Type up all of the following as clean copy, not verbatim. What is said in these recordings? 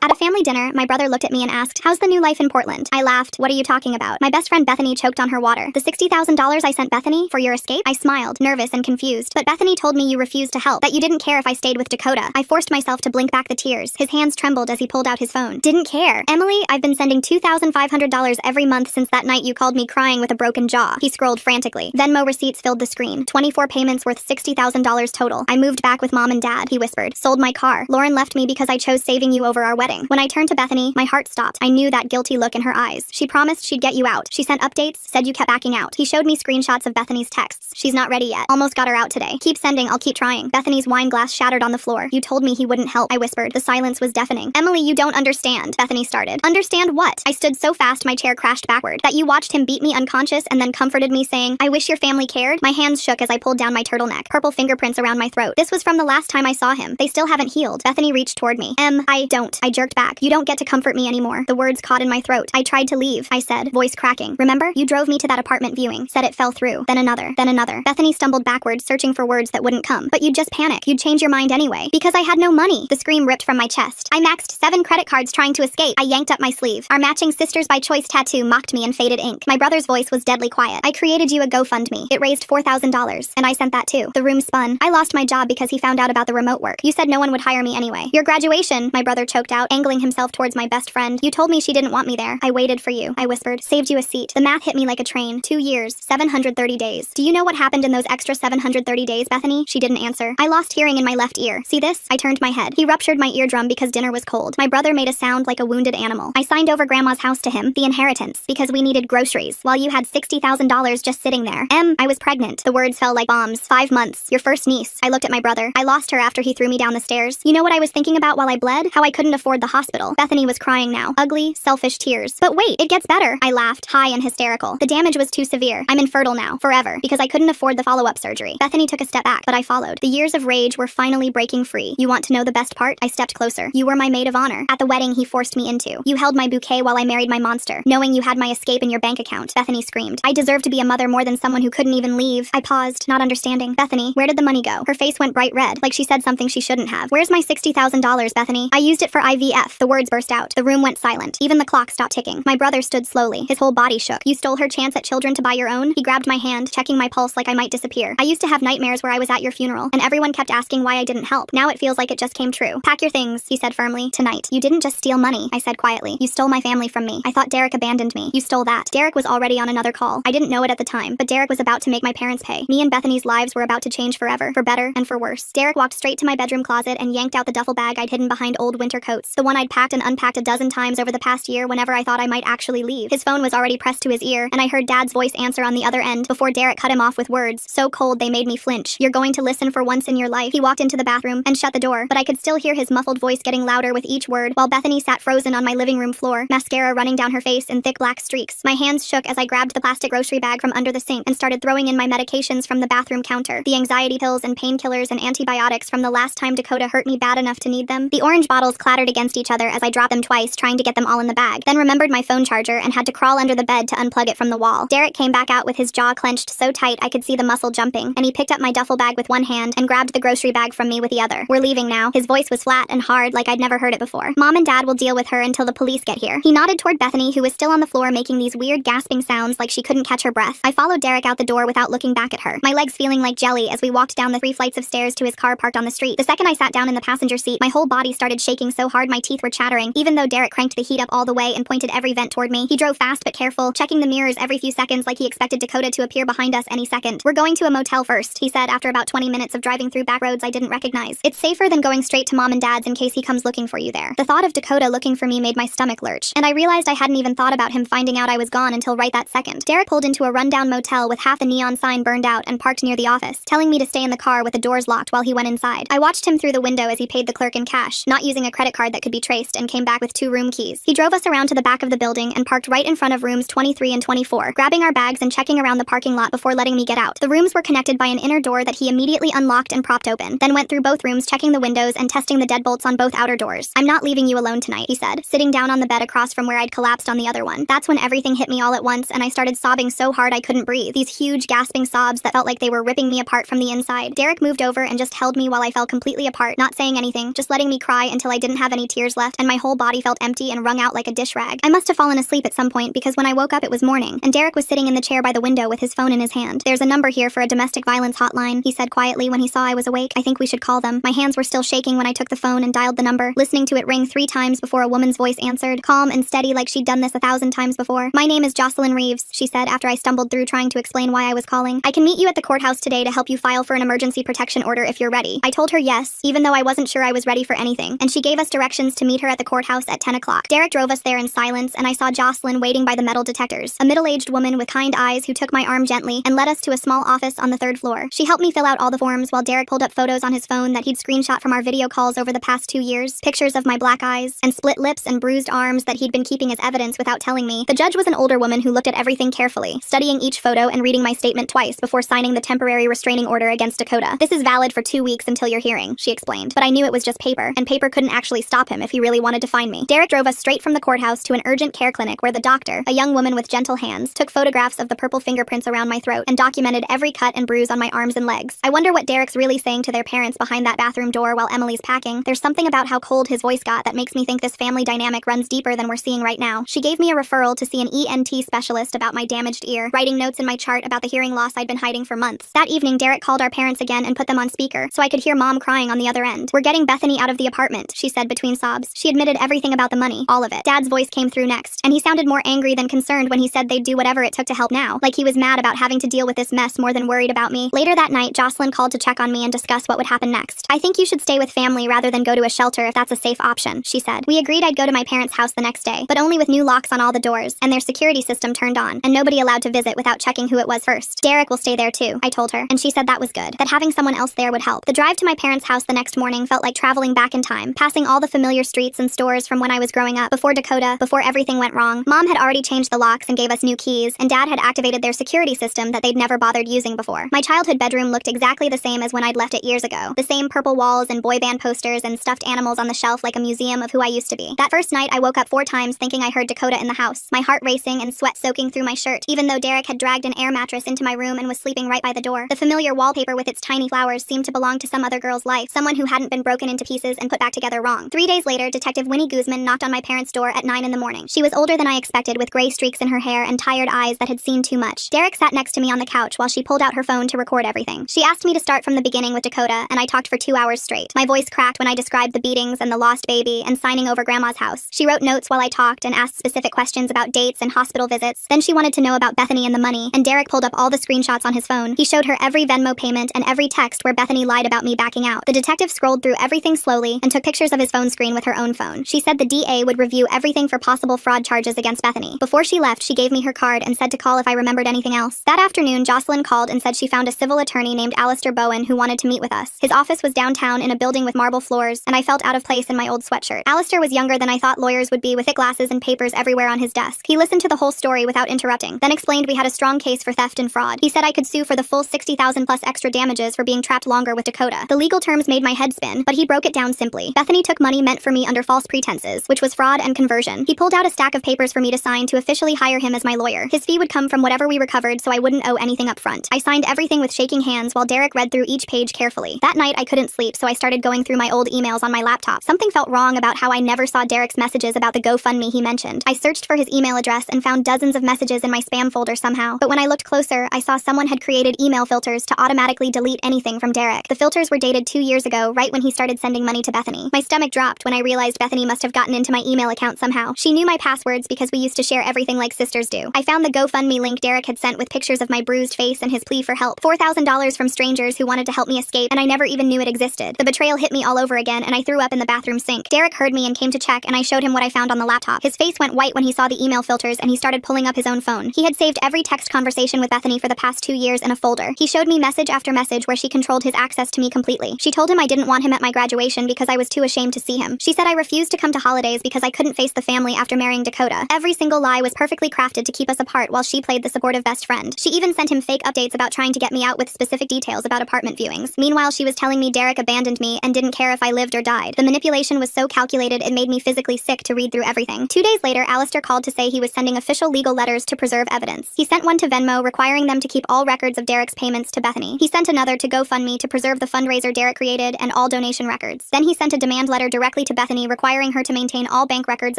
At a family dinner, my brother looked at me and asked, "How's the new life in Portland?" I laughed. "What are you talking about?" My best friend Bethany choked on her water. "The $60,000 I sent Bethany for your escape?" I smiled, nervous and confused. "But Bethany told me you refused to help, that you didn't care if I stayed with Dakota." I forced myself to blink back the tears. His hands trembled as he pulled out his phone. "Didn't care. Emily, I've been sending $2,500 every month since that night you called me crying with a broken jaw." He scrolled frantically. Venmo receipts filled the screen. 24 payments worth $60,000 total. "I moved back with Mom and Dad," he whispered. "Sold my car. Lauren left me because I chose saving you over our wedding." When I turned to Bethany, my heart stopped. I knew that guilty look in her eyes. "She promised she'd get you out. She sent updates, said you kept backing out." He showed me screenshots of Bethany's texts. "She's not ready yet. Almost got her out today. Keep sending, I'll keep trying." Bethany's wine glass shattered on the floor. "You told me he wouldn't help," I whispered. The silence was deafening. "Emily, you don't understand," Bethany started. "Understand what?" I stood so fast my chair crashed backward. "That you watched him beat me unconscious and then comforted me saying, 'I wish your family cared'?" My hands shook as I pulled down my turtleneck. Purple fingerprints around my throat. This was from the last time I saw him. They still haven't healed. Bethany reached toward me. I don't." I jerked back. "You don't get to comfort me anymore." The words caught in my throat. "I tried to leave," I said, voice cracking. "Remember? You drove me to that apartment viewing. Said it fell through. Then another. Then another." Bethany stumbled backwards, searching for words that wouldn't come. "But you'd just panic. You'd change your mind anyway." "Because I had no money." The scream ripped from my chest. "I maxed 7 credit cards trying to escape." I yanked up my sleeve. Our matching Sisters by Choice tattoo mocked me in faded ink. My brother's voice was deadly quiet. "I created you a GoFundMe. It raised $4,000. And I sent that too." The room spun. "I lost my job because he found out about the remote work. You said no one would hire me anyway." "Your graduation," my brother choked out, angling himself towards my best friend. "You told me she didn't want me there." "I waited for you," I whispered. "Saved you a seat." The math hit me like a train. 2 years, 730 days. "Do you know what happened in those extra 730 days, Bethany?" She didn't answer. "I lost hearing in my left ear. See this?" I turned my head. He ruptured my eardrum because dinner was cold. My brother made a sound like a wounded animal. "I signed over Grandma's house to him, the inheritance, because we needed groceries, while you had $60,000 just sitting there." I was pregnant." The words fell like bombs. 5 months. "Your first niece." I looked at my brother. "I lost her after he threw me down the stairs." "You know what I was thinking about while I bled? How I couldn't afford the hospital." Bethany was crying now. Ugly, selfish tears. "But wait, it gets better." I laughed, high and hysterical. "The damage was too severe. I'm infertile now, forever, because I couldn't afford the follow-up surgery." Bethany took a step back, but I followed. The years of rage were finally breaking free. "You want to know the best part?" I stepped closer. "You were my maid of honor. At the wedding he forced me into. You held my bouquet while I married my monster, knowing you had my escape in your bank account." Bethany screamed. "I deserve to be a mother more than someone who couldn't even leave." I paused, not understanding. "Bethany, where did the money go?" Her face went bright red, like she said something she shouldn't have. "Where's my $60,000, Bethany?" "I used it for IVF." The words burst out. The room went silent. Even the clock stopped ticking. My brother stood slowly. His whole body shook. "You stole her chance at children to buy your own?" He grabbed my hand, checking my pulse like I might disappear. "I used to have nightmares where I was at your funeral, and everyone kept asking why I didn't help. Now it feels like it just came true." "Pack your things," he said firmly. "Tonight." "You didn't just steal money," I said quietly. "You stole my family from me. I thought Derek abandoned me. You stole that." Derek was already on another call. I didn't know it at the time, but Derek was about to make my parents pay. Me and Bethany's lives were about to change forever, for better and for worse. Derek walked straight to my bedroom closet and yanked out the duffel bag I'd hidden behind old winter coats, the one I'd packed and unpacked a dozen times over the past year whenever I thought I might actually leave. His phone was already pressed to his ear, and I heard Dad's voice answer on the other end before Derek cut him off with words so cold they made me flinch. "You're going to listen for once in your life." He walked into the bathroom and shut the door, but I could still hear his muffled voice getting louder with each word, while Bethany sat frozen on my living room floor, mascara running down her face in thick black streaks. My hands shook as I grabbed the plastic grocery bag from under the sink and started throwing in my medications from the bathroom counter. The anxiety pills and painkillers and antibiotics from the last time Dakota hurt me bad enough to need them. The orange bottles clattered against each other as I dropped them twice, trying to get them all in the bag, then remembered my phone charger and had to crawl under the bed to unplug it from the wall. Derek came back out with his jaw clenched so tight I could see the muscle jumping, and he picked up my duffel bag with one hand and grabbed the grocery bag from me with the other. "We're leaving now." His voice was flat and hard like I'd never heard it before. "Mom and Dad will deal with her until the police get here." He nodded toward Bethany, who was still on the floor making these weird gasping sounds like she couldn't catch her breath. I followed Derek out the door without looking back at her, my legs feeling like jelly as we walked down the 3 flights of stairs to his car parked on the street. The second I sat down in the passenger seat, my whole body started shaking so hard my teeth were chattering. Even though Derek cranked the heat up all the way and pointed every vent toward me, he drove fast but careful, checking the mirrors every few seconds like he expected Dakota to appear behind us any second. "We're going to a motel first," he said after about 20 minutes of driving through back roads I didn't recognize. "It's safer than going straight to Mom and Dad's in case he comes looking for you there." The thought of Dakota looking for me made my stomach lurch, and I realized I hadn't even thought about him finding out I was gone until right that second. Derek pulled into a rundown motel with half the neon sign burned out and parked near the office, telling me to stay in the car with the doors locked while he went inside. I watched him through the window as he paid the clerk in cash, not using a credit card that could be traced, and came back with 2 room keys. He drove us around to the back of the building and parked right in front of rooms 23 and 24, grabbing our bags and checking around the parking lot before letting me get out. The rooms were connected by an inner door that he immediately unlocked and propped open, then went through both rooms checking the windows and testing the deadbolts on both outer doors. "I'm not leaving you alone tonight," he said, sitting down on the bed across from where I'd collapsed on the other one. That's when everything hit me all at once and I started sobbing so hard I couldn't breathe. These huge gasping sobs that felt like they were ripping me apart from the inside. Derek moved over and just held me while I fell completely apart, not saying anything, just letting me cry until I didn't have any tears left, and my whole body felt empty and wrung out like a dish rag. I must have fallen asleep at some point because when I woke up it was morning, and Derek was sitting in the chair by the window with his phone in his hand. "There's a number here for a domestic violence hotline," he said quietly when he saw I was awake. "I think we should call them." My hands were still shaking when I took the phone and dialed the number, listening to it ring 3 times before a woman's voice answered, calm and steady like she'd done this 1,000 times before. "My name is Jocelyn Reeves," she said after I stumbled through trying to explain why I was calling. "I can meet you at the courthouse today to help you file for an emergency protection order if you're ready." I told her yes, even though I wasn't sure I was ready for anything, and she gave us directions to meet her at the courthouse at 10 o'clock. Derek drove us there in silence, and I saw Jocelyn waiting by the metal detectors, a middle-aged woman with kind eyes who took my arm gently and led us to a small office on the 3rd floor. She helped me fill out all the forms while Derek pulled up photos on his phone that he'd screenshot from our video calls over the past 2 years, pictures of my black eyes, and split lips and bruised arms that he'd been keeping as evidence without telling me. The judge was an older woman who looked at everything carefully, studying each photo and reading my statement twice before signing the temporary restraining order against Dakota. "This is valid for 2 weeks until your hearing," she explained, but I knew it was just paper, and paper couldn't actually stop him if he really wanted to find me. Derek drove us straight from the courthouse to an urgent care clinic where the doctor, a young woman with gentle hands, took photographs of the purple fingerprints around my throat and documented every cut and bruise on my arms and legs. I wonder what Derek's really saying to their parents behind that bathroom door while Emily's packing. There's something about how cold his voice got that makes me think this family dynamic runs deeper than we're seeing right now. She gave me a referral to see an ENT specialist about my damaged ear, writing notes in my chart about the hearing loss I'd been hiding for months. That evening, Derek called our parents again and put them on speaker, so I could hear Mom crying on the other end. "We're getting Bethany out of the apartment," she said between sobs. She admitted everything about the money, all of it. Dad's voice came through next, and he sounded more angry than concerned when he said they'd do whatever it took to help now, like he was mad about having to deal with this mess more than worried about me. Later that night, Jocelyn called to check on me and discuss what would happen next. "I think you should stay with family rather than go to a shelter if that's a safe option," she said. We agreed I'd go to my parents' house the next day, but only with new locks on all the doors, and their security system turned on, and nobody allowed to visit without checking who it was first. "Derek will stay there too," I told her, and she said that was good, that having someone else there would help. The drive to my parents' house the next morning felt like traveling back in time, passing all the familiar streets and stores from when I was growing up, before Dakota, before everything went wrong. Mom had already changed the locks and gave us new keys, and Dad had activated their security system that they'd never bothered using before. My childhood bedroom looked exactly the same as when I'd left it years ago. The same purple walls and boy band posters and stuffed animals on the shelf like a museum of who I used to be. That first night, I woke up 4 times thinking I heard Dakota in the house, my heart racing and sweat soaking through my shirt, even though Derek had dragged an air mattress into my room and was sleeping right by the door. The familiar wallpaper with its tiny flowers seemed to belong to some other girl's life, someone who hadn't been broken into pieces and put back together wrong. 3 days later, Detective Winnie Guzman knocked on my parents' door at 9 in the morning. She was older than I expected, with gray streaks in her hair and tired eyes that had seen too much. Derek sat next to me on the couch while she pulled out her phone to record everything. She asked me to start from the beginning with Dakota, and I talked for 2 hours straight. My voice cracked when I described the beatings and the lost baby and signing over Grandma's house. She wrote notes while I talked and asked specific questions about dates and hospital visits. Then she wanted to know about Bethany and the money, and Derek pulled up all the screenshots on his phone. He showed her every Venmo payment and every text where Bethany lied about me backing out. The detective scrolled through everything slowly and took pictures of his phone screen with her own phone. She said the DA would review everything for possible fraud charges against Bethany. Before she left, she gave me her card and said to call if I remembered anything else. That afternoon, Jocelyn called and said she found a civil attorney named Alistair Bowen who wanted to meet with us. His office was downtown in a building with marble floors, and I felt out of place in my old sweatshirt. Alistair was younger than I thought lawyers would be, with thick glasses and papers everywhere on his desk. He listened to the whole story without interrupting, then explained we had a strong case for theft and fraud. He said I could sue for the full $60,000 plus extra damages for being trapped longer with Dakota. The legal terms made my head spin, but he broke it down simply. Bethany took money meant for me under false pretenses, which was fraud and conversion. He pulled out a stack of papers for me to sign to officially hire him as my lawyer. His fee would come from whatever we recovered, so I wouldn't owe anything up front. I signed everything with shaking hands while Derek read through each page carefully. That night I couldn't sleep, so I started going through my old emails on my laptop. Something felt wrong about how I never saw Derek's messages about the GoFundMe he mentioned. I searched for his email address and found dozens of messages in my spam folder somehow. But when I looked closer, I saw someone had created email filters to automatically delete anything from Derek. The filters were dated 2 years ago, right when he started sending money to Bethany. My stomach dropped when I realized Bethany must have gotten into my email account somehow. She knew my passwords because we used to share everything like sisters do. I found the GoFundMe link Derek had sent with pictures of my bruised face and his plea for help. $4,000 from strangers who wanted to help me escape, and I never even knew it existed. The betrayal hit me all over again, and I threw up in the bathroom sink. Derek heard me and came to check, and I showed him what I found on the laptop. His face went white when he saw the email filters, and he started pulling up his own phone. He had saved every text conversation with Bethany for the past 2 years in a folder. He showed me message after message where she controlled his access to me completely. She told him I didn't want him at my graduation because I was too ashamed to see him. She said I refused to come to holidays because I couldn't face the family after marrying Dakota. Every single lie was perfectly crafted to keep us apart while she played the supportive best friend. She even sent him fake updates about trying to get me out with specific details about apartment viewings. Meanwhile, she was telling me Derek abandoned me and didn't care if I lived or died. The manipulation was so calculated it made me physically sick to read through everything. 2 days later, Alistair called to say he was sending official legal letters to preserve evidence. He sent one to Venmo requiring them to keep all records of Derek's payments to Bethany. He sent another to GoFundMe to preserve the fundraiser Derek created and all donation records. Then he sent a demand letter directly quickly to Bethany, requiring her to maintain all bank records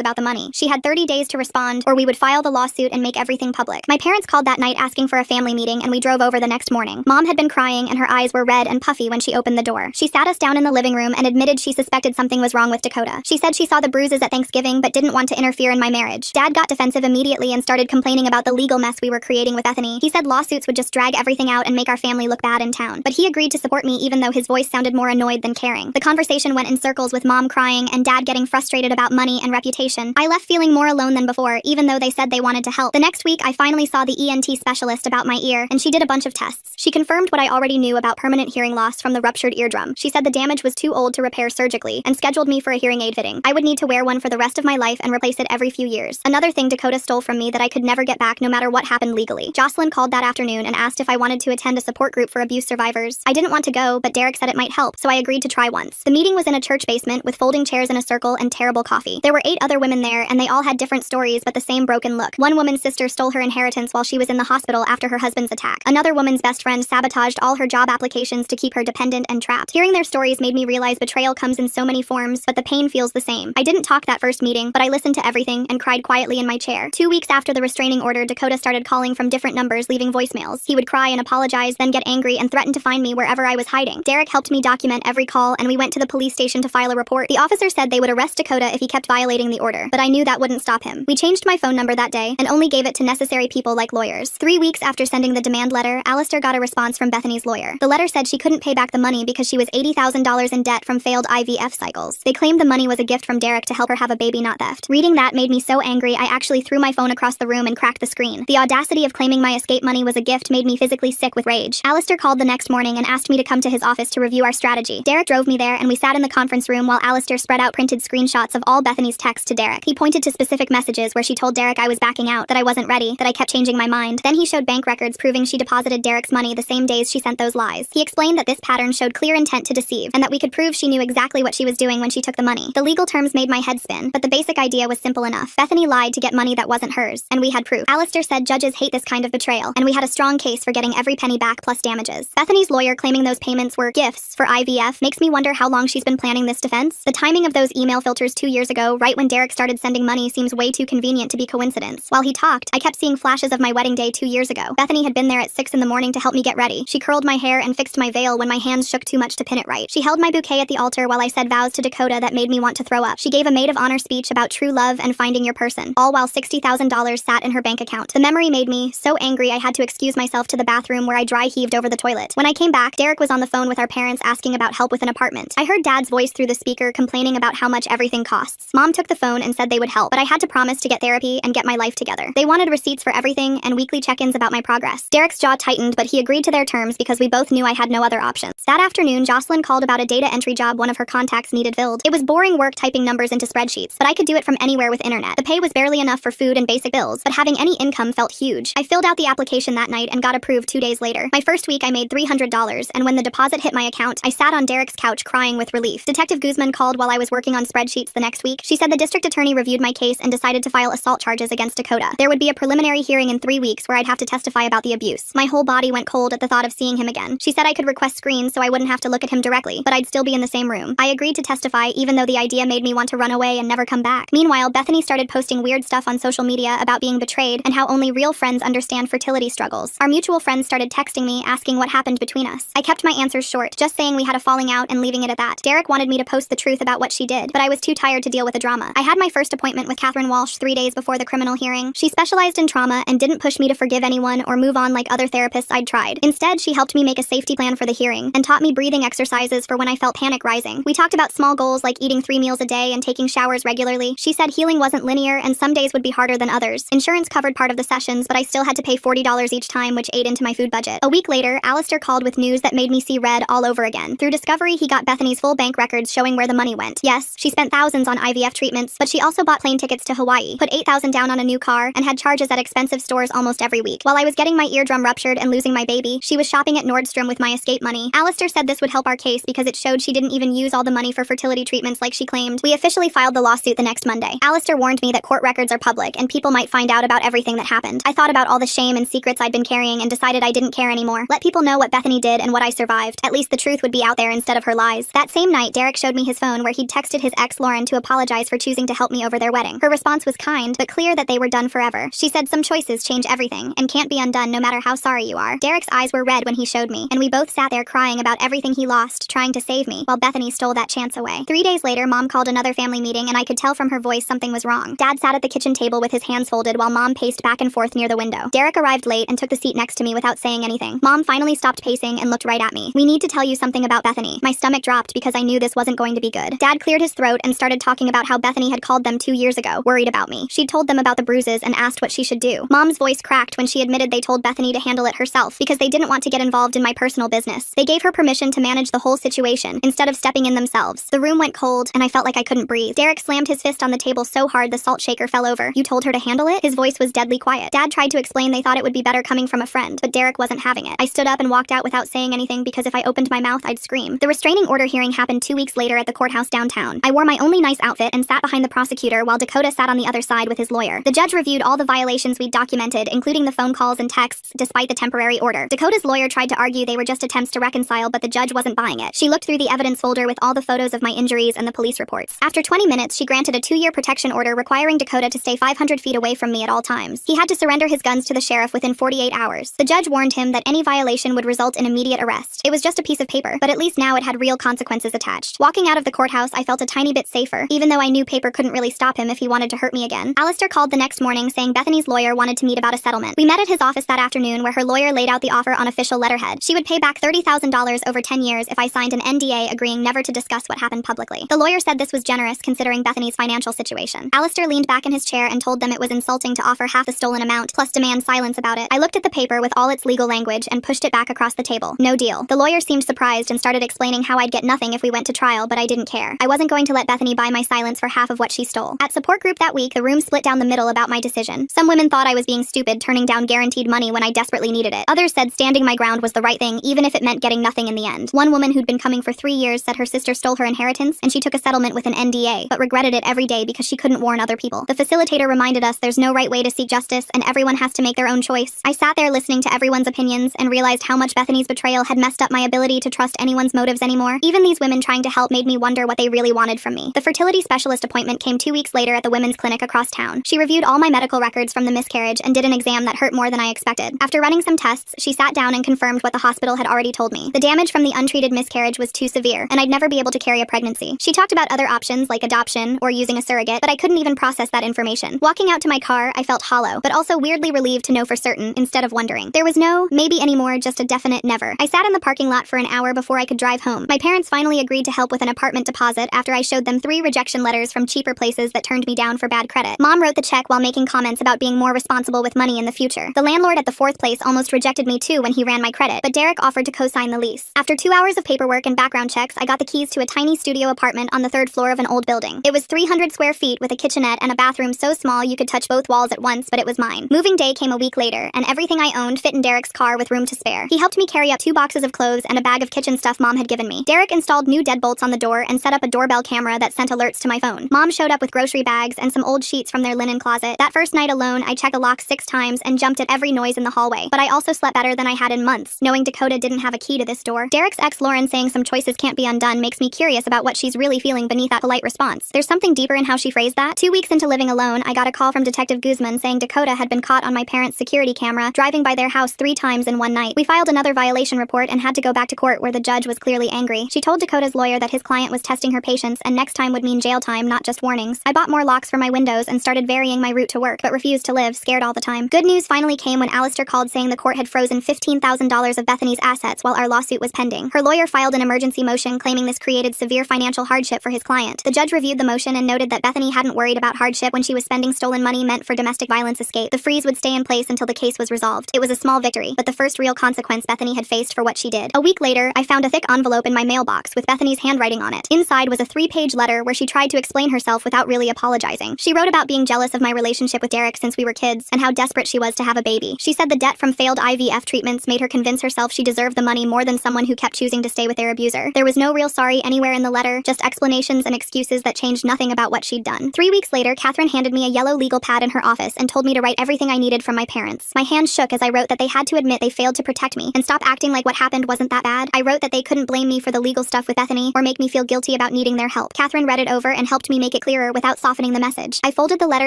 about the money. She had 30 days to respond, or we would file the lawsuit and make everything public. My parents called that night asking for a family meeting, and we drove over the next morning. Mom had been crying, and her eyes were red and puffy when she opened the door. She sat us down in the living room and admitted she suspected something was wrong with Dakota. She said she saw the bruises at Thanksgiving but didn't want to interfere in my marriage. Dad got defensive immediately and started complaining about the legal mess we were creating with Bethany. He said lawsuits would just drag everything out and make our family look bad in town. But he agreed to support me even though his voice sounded more annoyed than caring. The conversation went in circles with Mom crying and Dad getting frustrated about money and reputation. I left feeling more alone than before, even though they said they wanted to help. The next week, I finally saw the ENT specialist about my ear, and she did a bunch of tests. She confirmed what I already knew about permanent hearing loss from the ruptured eardrum. She said the damage was too old to repair surgically, and scheduled me for a hearing aid fitting. I would need to wear one for the rest of my life and replace it every few years. Another thing Dakota stole from me that I could never get back no matter what happened legally. Jocelyn called that afternoon and asked if I wanted to attend a support group for abuse survivors. I didn't want to go, but Derek said it might help, so I agreed to try once. The meeting was in a church basement with folding chairs in a circle and terrible coffee. There were 8 other women there, and they all had different stories but the same broken look. One woman's sister stole her inheritance while she was in the hospital after her husband's attack. Another woman's best friend sabotaged all her job applications to keep her dependent and trapped. Hearing their stories made me realize betrayal comes in so many forms, but the pain feels the same. I didn't talk that first meeting, but I listened to everything and cried quietly in my chair. 2 weeks after the restraining order, Dakota started calling from different numbers, leaving voicemails. He would cry and apologize, then get angry and threaten to find me wherever I was hiding. Derek helped me document every call, and we went to the police station to file a report. The officer said they would arrest Dakota if he kept violating the order, but I knew that wouldn't stop him. We changed my phone number that day and only gave it to necessary people like lawyers. 3 weeks after sending the demand letter, Alistair got a response from Bethany's lawyer. The letter said she couldn't pay back the money because she was $80,000 in debt from failed IVF cycles. They claimed the money was a gift from Derek to help her have a baby, not theft. Reading that made me so angry I actually threw my phone across the room and cracked the screen. The audacity of claiming my escape money was a gift made me physically sick with rage. Alistair called the next morning and asked me to come to his office to review our strategy. Derek drove me there and we sat in the conference room while Alistair spread out printed screenshots of all Bethany's texts to Derek. He pointed to specific messages where she told Derek I was backing out, that I wasn't ready, that I kept changing my mind. Then he showed bank records proving she deposited Derek's money the same days she sent those lies. He explained that this pattern showed clear intent to deceive, and that we could prove she knew exactly what she was doing when she took the money. The legal terms made my head spin, but the basic idea was simple enough. Bethany lied to get money that wasn't hers, and we had proof. Alistair said judges hate this kind of betrayal, and we had a strong case for getting every penny back plus damages. Bethany's lawyer claiming those payments were gifts for IVF makes me wonder how long she's been planning this defense. The timing of those email filters 2 years ago, right when Derek started sending money, seems way too convenient to be coincidence. While he talked, I kept seeing flashes of my wedding day 2 years ago. Bethany had been there at 6 in the morning to help me get ready. She curled my hair and fixed my veil when my hands shook too much to pin it right. She held my bouquet at the altar while I said vows to Dakota that made me want to throw up. She gave a maid of honor speech about true love and finding your person, all while $60,000 sat in her bank account. The memory made me so angry I had to excuse myself to the bathroom where I dry heaved over the toilet. When I came back, Derek was on the phone with our parents asking about help with an apartment. I heard Dad's voice through the speaker complaining about how much everything costs. Mom took the phone and said they would help, but I had to promise to get therapy and get my life together. They wanted receipts for everything and weekly check-ins about my progress. Derek's jaw tightened, but he agreed to their terms because we both knew I had no other options. That afternoon, Jocelyn called about a data entry job one of her contacts needed filled. It was boring work typing numbers into spreadsheets, but I could do it from anywhere with internet. The pay was barely enough for food and basic bills, but having any income felt huge. I filled out the application that night and got approved 2 days later. My first week I made $300, and when the deposit hit my account, I sat on Derek's couch crying with relief. Detective Guzman called while I was working on spreadsheets the next week. She said the district attorney reviewed my case and decided to file assault charges against Dakota. There would be a preliminary hearing in 3 weeks where I'd have to testify about the abuse. My whole body went cold at the thought of seeing him again. She said I could request screens so I wouldn't have to look at him directly, but I'd still be in the same room. I agreed to testify even though the idea made me want to run away and never come back. Meanwhile, Bethany started posting weird stuff on social media about being betrayed and how only real friends understand fertility struggles. Our mutual friends started texting me asking what happened between us. I kept my answers short, just saying we had a falling out and leaving it at that. Derek wanted me to post the truth about what she did, but I was too tired to deal with the drama. I had my first appointment with Catherine Walsh 3 days before the criminal hearing. She specialized in trauma and didn't push me to forgive anyone or move on like other therapists I'd tried. Instead, she helped me make a safety plan for the hearing and taught me breathing exercises for when I felt panic rising. We talked about small goals like eating 3 meals a day and taking showers regularly. She said healing wasn't linear and some days would be harder than others. Insurance covered part of the sessions, but I still had to pay $40 each time, which ate into my food budget. A week later, Alistair called with news that made me see red all over again. Through discovery, he got Bethany's full bank records showing where the money went. Yes, she spent thousands on IVF treatments, but she also bought plane tickets to Hawaii, put $8,000 down on a new car, and had charges at expensive stores almost every week. While I was getting my eardrum ruptured and losing my baby, she was shopping at Nordstrom with my escape money. Alistair said this would help our case because it showed she didn't even use all the money for fertility treatments like she claimed. We officially filed the lawsuit the next Monday. Alistair warned me that court records are public and people might find out about everything that happened. I thought about all the shame and secrets I'd been carrying and decided I didn't care anymore. Let people know what Bethany did and what I survived. At least the truth would be out there instead of her lies. That same night, Derek showed me his phone where where he'd texted his ex Lauren to apologize for choosing to help me over their wedding. Her response was kind, but clear that they were done forever. She said some choices change everything, and can't be undone no matter how sorry you are. Derek's eyes were red when he showed me, and we both sat there crying about everything he lost, trying to save me, while Bethany stole that chance away. 3 days later, Mom called another family meeting, and I could tell from her voice something was wrong. Dad sat at the kitchen table with his hands folded while Mom paced back and forth near the window. Derek arrived late and took the seat next to me without saying anything. Mom finally stopped pacing and looked right at me. "We need to tell you something about Bethany." My stomach dropped because I knew this wasn't going to be good. Dad cleared his throat and started talking about how Bethany had called them 2 years ago, worried about me. She'd told them about the bruises and asked what she should do. Mom's voice cracked when she admitted they told Bethany to handle it herself because they didn't want to get involved in my personal business. They gave her permission to manage the whole situation instead of stepping in themselves. The room went cold, and I felt like I couldn't breathe. Derek slammed his fist on the table so hard the salt shaker fell over. "You told her to handle it?" His voice was deadly quiet. Dad tried to explain they thought it would be better coming from a friend, but Derek wasn't having it. I stood up and walked out without saying anything because if I opened my mouth, I'd scream. The restraining order hearing happened 2 weeks later at the courthouse downtown. I wore my only nice outfit and sat behind the prosecutor while Dakota sat on the other side with his lawyer. The judge reviewed all the violations we'd documented, including the phone calls and texts, despite the temporary order. Dakota's lawyer tried to argue they were just attempts to reconcile, but the judge wasn't buying it. She looked through the evidence folder with all the photos of my injuries and the police reports. After 20 minutes, she granted a 2-year protection order requiring Dakota to stay 500 feet away from me at all times. He had to surrender his guns to the sheriff within 48 hours. The judge warned him that any violation would result in immediate arrest. It was just a piece of paper, but at least now it had real consequences attached. Walking out of the courthouse, I felt a tiny bit safer, even though I knew paper couldn't really stop him if he wanted to hurt me again. Alistair called the next morning saying Bethany's lawyer wanted to meet about a settlement. We met at his office that afternoon where her lawyer laid out the offer on official letterhead. She would pay back $30,000 over 10 years if I signed an NDA agreeing never to discuss what happened publicly. The lawyer said this was generous considering Bethany's financial situation. Alistair leaned back in his chair and told them it was insulting to offer half the stolen amount, plus demand silence about it. I looked at the paper with all its legal language and pushed it back across the table. No deal. The lawyer seemed surprised and started explaining how I'd get nothing if we went to trial, but I didn't care. I wasn't going to let Bethany buy my silence for half of what she stole. At support group that week, the room split down the middle about my decision. Some women thought I was being stupid, turning down guaranteed money when I desperately needed it. Others said standing my ground was the right thing, even if it meant getting nothing in the end. One woman who'd been coming for 3 years said her sister stole her inheritance and she took a settlement with an NDA, but regretted it every day because she couldn't warn other people. The facilitator reminded us there's no right way to seek justice and everyone has to make their own choice. I sat there listening to everyone's opinions and realized how much Bethany's betrayal had messed up my ability to trust anyone's motives anymore. Even these women trying to help made me wonder what they really wanted from me. The fertility specialist appointment came 2 weeks later at the women's clinic across town. She reviewed all my medical records from the miscarriage and did an exam that hurt more than I expected. After running some tests, she sat down and confirmed what the hospital had already told me. The damage from the untreated miscarriage was too severe, and I'd never be able to carry a pregnancy. She talked about other options like adoption or using a surrogate, but I couldn't even process that information. Walking out to my car, I felt hollow, but also weirdly relieved to know for certain instead of wondering. There was no maybe anymore, just a definite never. I sat in the parking lot for an hour before I could drive home. My parents finally agreed to help with an apartment deposit after I showed them 3 rejection letters from cheaper places that turned me down for bad credit. Mom wrote the check while making comments about being more responsible with money in the future. The landlord at the 4th place almost rejected me too when he ran my credit, but Derek offered to co-sign the lease. After 2 hours of paperwork and background checks, I got the keys to a tiny studio apartment on the 3rd floor of an old building. It was 300 square feet with a kitchenette and a bathroom so small you could touch both walls at once, but it was mine. Moving day came a week later, and everything I owned fit in Derek's car with room to spare. He helped me carry up 2 boxes of clothes and a bag of kitchen stuff Mom had given me. Derek installed new deadbolts on the door and set up a doorbell camera that sent alerts to my phone. Mom showed up with grocery bags and some old sheets from their linen closet. That first night alone, I checked the lock 6 times and jumped at every noise in the hallway. But I also slept better than I had in months, knowing Dakota didn't have a key to this door. Derek's ex Lauren saying some choices can't be undone makes me curious about what she's really feeling beneath that polite response. There's something deeper in how she phrased that. 2 weeks into living alone, I got a call from Detective Guzman saying Dakota had been caught on my parents' security camera driving by their house 3 times in one night. We filed another violation report and had to go back to court where the judge was clearly angry. She told Dakota's lawyer that his client was testing her patience and next time would mean jail time, not just warnings. I bought more locks for my windows and started varying my route to work, but refused to live, scared all the time. Good news finally came when Alistair called saying the court had frozen $15,000 of Bethany's assets while our lawsuit was pending. Her lawyer filed an emergency motion claiming this created severe financial hardship for his client. The judge reviewed the motion and noted that Bethany hadn't worried about hardship when she was spending stolen money meant for domestic violence escape. The freeze would stay in place until the case was resolved. It was a small victory, but the first real consequence Bethany had faced for what she did. A week later, I found a thick envelope in my mailbox with Bethany's handwriting on it. Inside was a 3-page letter where she tried to explain herself without really apologizing. She wrote about being jealous of my relationship with Derek since we were kids and how desperate she was to have a baby. She said the debt from failed IVF treatments made her convince herself she deserved the money more than someone who kept choosing to stay with their abuser. There was no real sorry anywhere in the letter, just explanations and excuses that changed nothing about what she'd done. 3 weeks later, Catherine handed me a yellow legal pad in her office and told me to write everything I needed from my parents. My hands shook as I wrote that they had to admit they failed to protect me and stop acting like what happened wasn't that bad. I wrote that they couldn't blame me for the legal stuff with Bethany or make me feel guilty about about needing their help. Catherine read it over and helped me make it clearer without softening the message. I folded the letter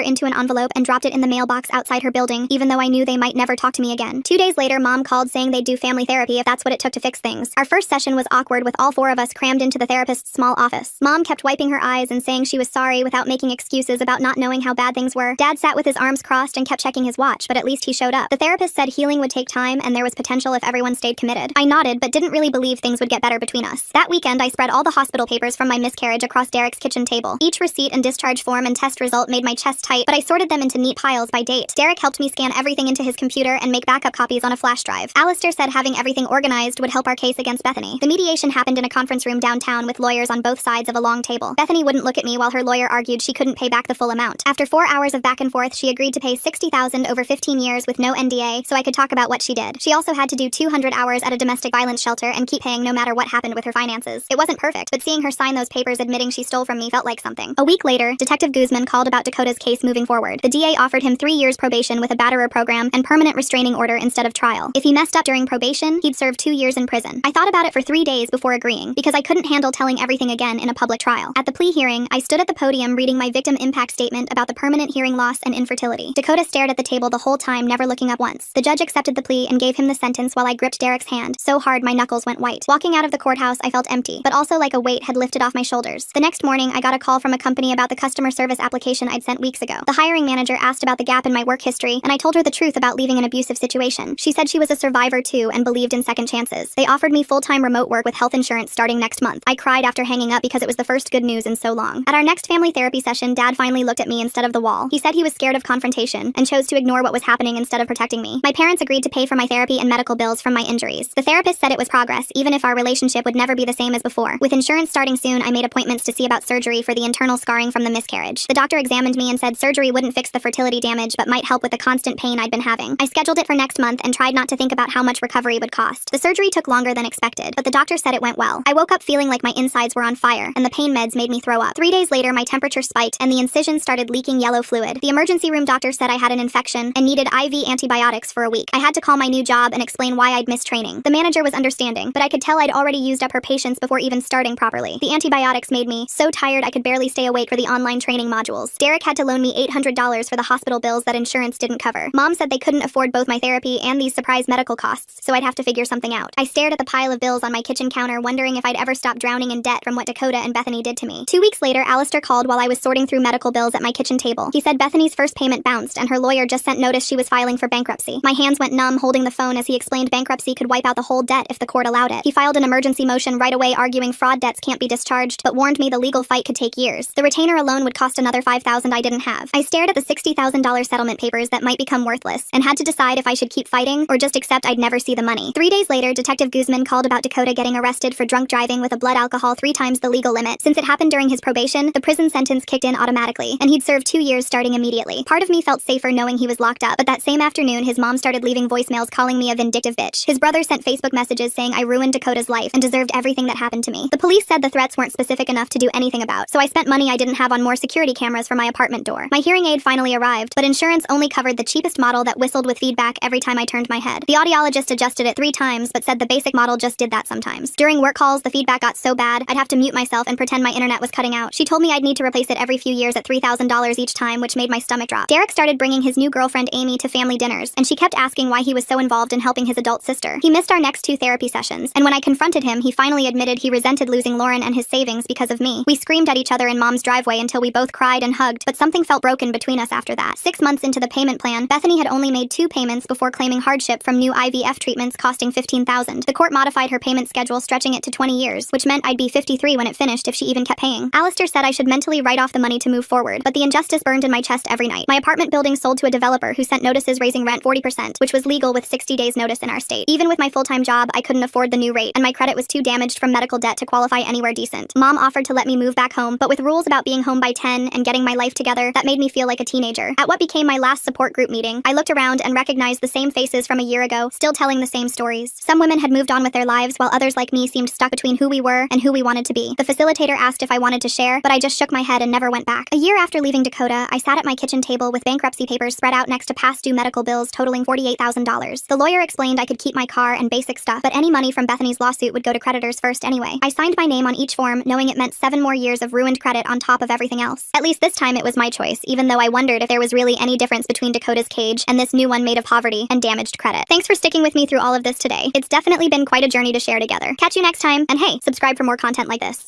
into an envelope and dropped it in the mailbox outside her building, even though I knew they might never talk to me again. 2 days later, Mom called saying they'd do family therapy if that's what it took to fix things. Our first session was awkward with all 4 of us crammed into the therapist's small office. Mom kept wiping her eyes and saying she was sorry without making excuses about not knowing how bad things were. Dad sat with his arms crossed and kept checking his watch, but at least he showed up. The therapist said healing would take time and there was potential if everyone stayed committed. I nodded, but didn't really believe things would get better between us. That weekend, I spread all the hospital papers from my miscarriage across Derek's kitchen table. Each receipt and discharge form and test result made my chest tight, but I sorted them into neat piles by date. Derek helped me scan everything into his computer and make backup copies on a flash drive. Alistair said having everything organized would help our case against Bethany. The mediation happened in a conference room downtown with lawyers on both sides of a long table. Bethany wouldn't look at me while her lawyer argued she couldn't pay back the full amount. After 4 hours of back and forth, she agreed to pay $60,000 over 15 years with no NDA, so I could talk about what she did. She also had to do 200 hours at a domestic violence shelter and keep paying no matter what happened with her finances. It wasn't perfect, but seeing her sign those papers admitting she stole from me felt like something. A week later, Detective Guzman called about Dakota's case moving forward. The DA offered him 3 years probation with a batterer program and permanent restraining order instead of trial. If he messed up during probation, he'd serve 2 years in prison. I thought about it for 3 days before agreeing, because I couldn't handle telling everything again in a public trial. At the plea hearing, I stood at the podium reading my victim impact statement about the permanent hearing loss and infertility. Dakota stared at the table the whole time, never looking up once. The judge accepted the plea and gave him the sentence while I gripped Derek's hand so hard my knuckles went white. Walking out of the courthouse, I felt empty, but also like a weight had lifted off my shoulders. The next morning, I got a call from a company about the customer service application I'd sent weeks ago. The hiring manager asked about the gap in my work history, and I told her the truth about leaving an abusive situation. She said she was a survivor too and believed in second chances. They offered me full-time remote work with health insurance starting next month. I cried after hanging up because it was the first good news in so long. At our next family therapy session, Dad finally looked at me instead of the wall. He said he was scared of confrontation and chose to ignore what was happening instead of protecting me. My parents agreed to pay for my therapy and medical bills from my injuries. The therapist said it was progress, even if our relationship would never be the same as before. With insurance starting soon, I made appointments to see about surgery for the internal scarring from the miscarriage. The doctor examined me and said surgery wouldn't fix the fertility damage but might help with the constant pain I'd been having. I scheduled it for next month and tried not to think about how much recovery would cost. The surgery took longer than expected, but the doctor said it went well. I woke up feeling like my insides were on fire, and the pain meds made me throw up. 3 days later, my temperature spiked and the incision started leaking yellow fluid. The emergency room doctor said I had an infection and needed IV antibiotics for a week. I had to call my new job and explain why I'd missed training. The manager was understanding, but I could tell I'd already used up her patience before even starting properly. The antibiotics made me so tired I could barely stay awake for the online training modules. Derek had to loan me $800 for the hospital bills that insurance didn't cover. Mom said they couldn't afford both my therapy and these surprise medical costs, so I'd have to figure something out. I stared at the pile of bills on my kitchen counter, wondering if I'd ever stop drowning in debt from what Dakota and Bethany did to me. 2 weeks later, Alistair called while I was sorting through medical bills at my kitchen table. He said Bethany's first payment bounced and her lawyer just sent notice she was filing for bankruptcy. My hands went numb holding the phone as he explained bankruptcy could wipe out the whole debt if the court allowed it. He filed an emergency motion right away arguing fraud debts can't be discharged, but warned me the legal fight could take years. The retainer alone would cost another $5,000 I didn't have. I stared at the $60,000 settlement papers that might become worthless and had to decide if I should keep fighting or just accept I'd never see the money. 3 days later, Detective Guzman called about Dakota getting arrested for drunk driving with a blood alcohol 3 times the legal limit. Since it happened during his probation, the prison sentence kicked in automatically, and he'd served 2 years starting immediately. Part of me felt safer knowing he was locked up, but that same afternoon, his mom started leaving voicemails calling me a vindictive bitch. His brother sent Facebook messages saying I ruined Dakota's life and deserved everything that happened to me. The police said the threats weren't specific enough to do anything about, so I spent money I didn't have on more security cameras for my apartment door. My hearing aid finally arrived, but insurance only covered the cheapest model that whistled with feedback every time I turned my head. The audiologist adjusted it 3 times, but said the basic model just did that sometimes. During work calls, the feedback got so bad, I'd have to mute myself and pretend my internet was cutting out. She told me I'd need to replace it every few years at $3,000 each time, which made my stomach drop. Derek started bringing his new girlfriend Amy to family dinners, and she kept asking why he was so involved in helping his adult sister. He missed our next 2 therapy sessions, and when I confronted him, he finally admitted he resented losing Lauren and his savings because of me. We screamed at each other in Mom's driveway until we both cried and hugged, but something felt broken between us after that. 6 months into the payment plan, Bethany had only made 2 payments before claiming hardship from new IVF treatments costing $15,000. The court modified her payment schedule, stretching it to 20 years, which meant I'd be 53 when it finished if she even kept paying. Alistair said I should mentally write off the money to move forward, but the injustice burned in my chest every night. My apartment building sold to a developer who sent notices raising rent 40%, which was legal with 60 days notice in our state. Even with my full-time job, I couldn't afford the new rate, and my credit was too damaged from medical debt to qualify anywhere decent. Mom offered to let me move back home, but with rules about being home by 10 and getting my life together, that made me feel like a teenager. At what became my last support group meeting, I looked around and recognized the same faces from a year ago, still telling the same stories. Some women had moved on with their lives, while others like me seemed stuck between who we were and who we wanted to be. The facilitator asked if I wanted to share, but I just shook my head and never went back. A year after leaving Dakota, I sat at my kitchen table with bankruptcy papers spread out next to past due medical bills totaling $48,000. The lawyer explained I could keep my car and basic stuff, but any money from Bethany's lawsuit would go to creditors first anyway. I signed my name on each each form, knowing it meant 7 more years of ruined credit on top of everything else. At least this time it was my choice, even though I wondered if there was really any difference between Dakota's cage and this new one made of poverty and damaged credit. Thanks for sticking with me through all of this today. It's definitely been quite a journey to share together. Catch you next time, and hey, subscribe for more content like this.